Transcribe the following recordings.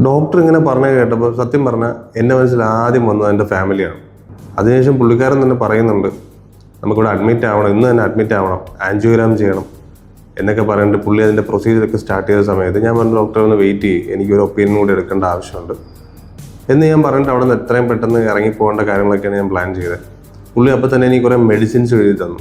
Doctor ഇങ്ങനെ പറഞ്ഞു കേട്ടപ്പോൾ സത്യം പറഞ്ഞാൽ എൻ്റെ മനസ്സിൽ ആദ്യം വന്നത് എൻ്റെ ഫാമിലിയാണ്. അതിനുശേഷം പുള്ളിക്കാരൻ തന്നെ പറയുന്നുണ്ട്, നമുക്കിവിടെ അഡ്മിറ്റ് ആവണം, ഇന്ന് തന്നെ അഡ്മിറ്റ് ആവണം, ആൻജിയോഗ്രാം ചെയ്യണം എന്നൊക്കെ പറഞ്ഞിട്ട് പുള്ളി അതിൻ്റെ പ്രൊസീജിയറൊക്കെ സ്റ്റാർട്ട് ചെയ്ത സമയത്ത് ഞാൻ പറഞ്ഞു, ഡോക്ടർ ഒന്ന് വെയിറ്റ് ചെയ്യും, എനിക്കൊരു ഒപ്പീനിയൻ കൂടി എടുക്കേണ്ട ആവശ്യമുണ്ട് എന്ന് ഞാൻ പറഞ്ഞിട്ട് അവിടെ നിന്ന് എത്രയും പെട്ടെന്ന് ഇറങ്ങിപ്പോകേണ്ട കാര്യങ്ങളൊക്കെയാണ് ഞാൻ പ്ലാൻ ചെയ്തത്. പുള്ളി അപ്പോൾ തന്നെ എനിക്ക് കുറേ മെഡിസിൻസ് എഴുതി തന്നു.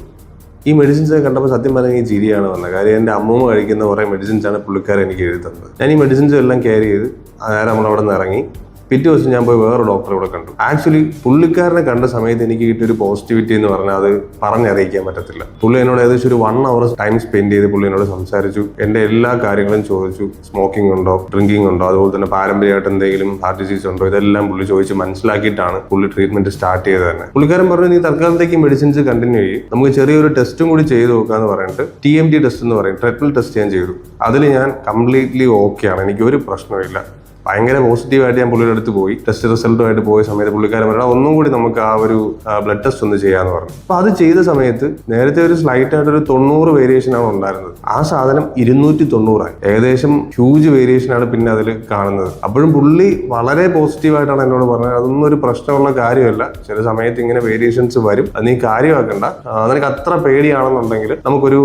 ഈ മെഡിസിൻസ് കണ്ടപ്പോൾ സത്യം പറഞ്ഞാൽ എനിക്ക് ചിരിയാണ് വന്നത്. കാര്യം എൻ്റെ അമ്മൂമ്മ കഴിക്കുന്ന കുറേ മെഡിസിൻസാണ് പുള്ളിക്കാരൻ എനിക്ക് എഴുതി തന്നത്. ഞാൻ ഈ മെഡിസിൻസ് എല്ലാം ക്യാരി ചെയ്ത് നേരെ നമ്മളവിടെ നിന്ന് ഇറങ്ങി. പിറ്റേ ദിവസം ഞാൻ പോയി വേറെ ഡോക്ടറെ ഇവിടെ കണ്ടു. ആക്ച്വലി പുള്ളിക്കാരനെ കണ്ട സമയത്ത് എനിക്ക് കിട്ടിയൊരു പോസിറ്റിവിറ്റി എന്ന് പറഞ്ഞാൽ അത് പറഞ്ഞറിയിക്കാൻ പറ്റത്തില്ല. പുള്ളി എന്നോട് ഏകദേശം ഒരു 1 hour ടൈം സ്പെൻഡ് ചെയ്ത് പുള്ളി എന്നോട് സംസാരിച്ചു. എൻ്റെ എല്ലാ കാര്യങ്ങളും ചോദിച്ചു. സ്മോക്കിംഗ് ഉണ്ടോ, ഡ്രിങ്കിങ് ഉണ്ടോ, അതുപോലെ തന്നെ പാരമ്പര്യമായിട്ട് എന്തെങ്കിലും ഹാർട്ട് ഡിസീസ് ഉണ്ടോ, ഇതെല്ലാം പുള്ളി ചോദിച്ച് മനസ്സിലാക്കിയിട്ടാണ് പുള്ളി ട്രീറ്റ്മെന്റ് സ്റ്റാർട്ട് ചെയ്തത് തന്നെ. പുള്ളിക്കാരൻ പറഞ്ഞു, നീ തൽക്കാലത്തേക്ക് മെഡിസിൻസ് കണ്ടിന്യൂ ചെയ്യും, നമുക്ക് ചെറിയൊരു ടെസ്റ്റും കൂടി ചെയ്ത് നോക്കാന്ന് പറഞ്ഞിട്ട് TMT ടെസ്റ്റ് എന്ന് പറയും, ട്രെഡ്മിൽ ടെസ്റ്റ് ഞാൻ ചെയ്തു. അതിൽ ഞാൻ കംപ്ലീറ്റ്ലി ഓക്കെയാണ്, എനിക്ക് ഒരു പ്രശ്നമില്ല. ഭയങ്കര പോസിറ്റീവായിട്ട് ഞാൻ പുള്ളിയുടെ അടുത്ത് പോയി. ടെസ്റ്റ് റിസൾട്ടുമായിട്ട് പോയ സമയത്ത് പുള്ളിക്കാരൻ പറഞ്ഞാൽ ഒന്നും കൂടി നമുക്ക് ആ ഒരു ബ്ലഡ് ടെസ്റ്റ് ഒന്ന് ചെയ്യാന്ന് പറഞ്ഞു. അപ്പൊ അത് ചെയ്ത സമയത്ത് നേരത്തെ ഒരു സ്ലൈറ്റ് ആയിട്ട് ഒരു 90 വേരിയേഷൻ ആണ് ഉണ്ടായിരുന്നത്. ആ സാധനം 290 ആയി. ഏകദേശം ഹ്യൂജ് വേരിയേഷൻ ആണ് പിന്നെ അതിൽ കാണുന്നത്. അപ്പോഴും പുള്ളി വളരെ പോസിറ്റീവായിട്ടാണ് എന്നോട് പറഞ്ഞത്, അതൊന്നും ഒരു പ്രശ്നമുള്ള കാര്യമല്ല, ചില സമയത്ത് ഇങ്ങനെ വേരിയേഷൻസ് വരും, അത് നീ കാര്യമാക്കണ്ട, നിനക്ക് അത്ര പേടിയാണെന്നുണ്ടെങ്കിൽ നമുക്കൊരു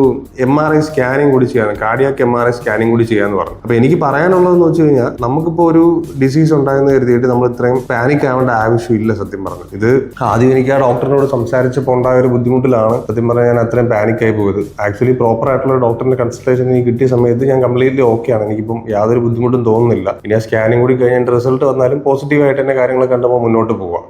MRI സ്കാനിങ് കൂടി ചെയ്യാൻ, കാർഡിയാക് MRI സ്കാനിങ് കൂടി ചെയ്യാന്ന് പറഞ്ഞു. അപ്പൊ എനിക്ക് പറയാനുള്ളതെന്ന് വെച്ച് കഴിഞ്ഞാൽ, നമുക്കിപ്പോ ഒരു ഡിസീസ് ഉണ്ടായെന്ന് കരുതിയിട്ട് നമ്മൾ ഇത്രയും പാനിക് ആവേണ്ട ആവശ്യമില്ല. സത്യം പറഞ്ഞു, ഇത് ആദ്യം എനിക്ക് ആ ഡോക്ടറിനോട് സംസാരിച്ചപ്പോൾ ഉണ്ടായ ഒരു ബുദ്ധിമുട്ടിലാണ് സത്യം പറഞ്ഞാൽ ഞാൻ അത്രയും പാനിക് ആയി പോയത്. ആക്ച്വലി പ്രോപ്പർ ആയിട്ടുള്ള ഡോക്ടറിന്റെ കൺസൾട്ടേഷൻ എനിക്ക് കിട്ടിയ സമയത്ത് ഞാൻ കംപ്ലീറ്റ്ലി ഓക്കെയാണ്, എനിക്കിപ്പം യാതൊരു ബുദ്ധിമുട്ടും തോന്നുന്നില്ല. ഇനി ആ സ്കാനിങ് കൂടി കഴിഞ്ഞ റിസൾട്ട് വന്നാലും പോസിറ്റീവായിട്ട് തന്നെ കാര്യങ്ങൾ കണ്ടപ്പോൾ മുന്നോട്ട് പോവാം.